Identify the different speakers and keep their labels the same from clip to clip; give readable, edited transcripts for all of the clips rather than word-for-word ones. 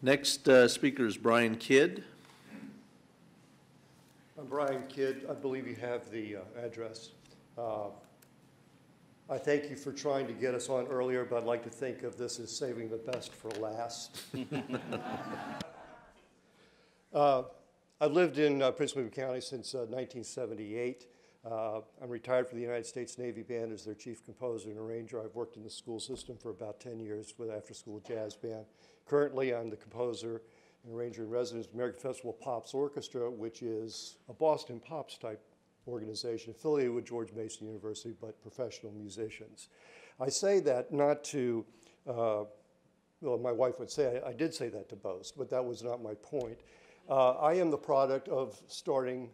Speaker 1: Next speaker is Bryan Kidd.
Speaker 2: I'm Bryan Kidd. I believe you have the address. I thank you for trying to get us on earlier, but I'd like to think of this as saving the best for last. I've lived in Prince William County since 1978. I'm retired from the United States Navy Band as their chief composer and arranger. I've worked in the school system for about 10 years with after-school jazz band. Currently, I'm the composer and arranger in residence of the American Festival Pops Orchestra, which is a Boston Pops type organization affiliated with George Mason University, but professional musicians. I say that not to, well, my wife would say I did say that to boast, but that was not my point. I am the product of starting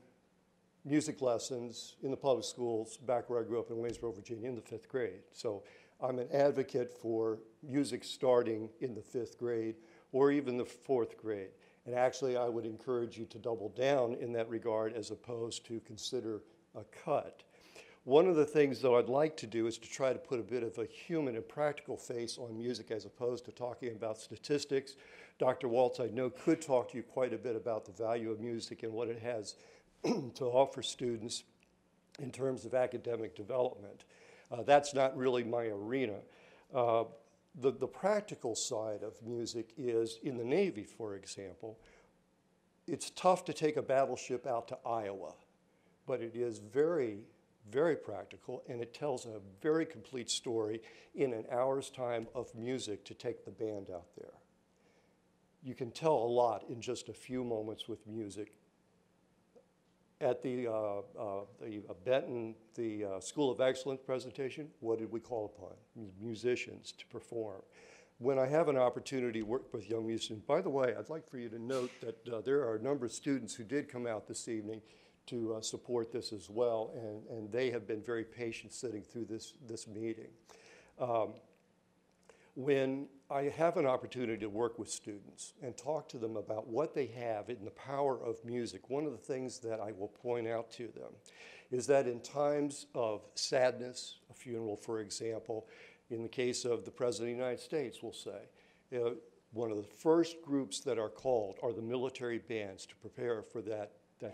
Speaker 2: music lessons in the public schools back where I grew up in Waynesboro, Virginia, in the 5th grade. So I'm an advocate for music starting in the 5th grade or even the 4th grade. And actually, I would encourage you to double down in that regard as opposed to consider a cut. One of the things, though, I'd like to do is to try to put a bit of a human and practical face on music as opposed to talking about statistics. Dr. Waltz, I know, could talk to you quite a bit about the value of music and what it has to offer students in terms of academic development. That's not really my arena. The practical side of music is, in the Navy, for example, it's tough to take a battleship out to Iowa, but it is very, very practical, and it tells a very complete story in an hour's time of music to take the band out there. You can tell a lot in just a few moments with music. At the Benton, the School of Excellence presentation, what did we call upon? Musicians to perform. When I have an opportunity to work with young musicians, by the way, I'd like for you to note that there are a number of students who did come out this evening to support this as well, and they have been very patient sitting through this meeting. When I have an opportunity to work with students and talk to them about what they have in the power of music, one of the things that I will point out to them is that in times of sadness, a funeral, for example, in the case of the President of the United States, we'll say, one of the first groups that are called are the military bands to prepare for that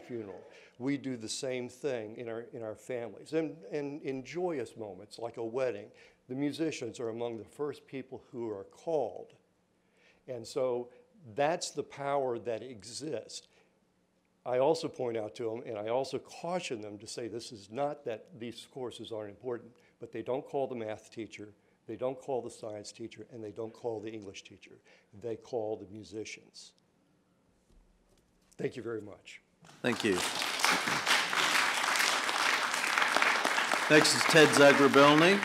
Speaker 2: funeral. We do the same thing in our families. And in joyous moments, like a wedding, the musicians are among the first people who are called. And so that's the power that exists. I also point out to them, and I also caution them to say this is not that these courses aren't important, but they don't call the math teacher, they don't call the science teacher, and they don't call the English teacher. They call the musicians. Thank you very much.
Speaker 1: Thank you. Next is Ted Zagrabelny.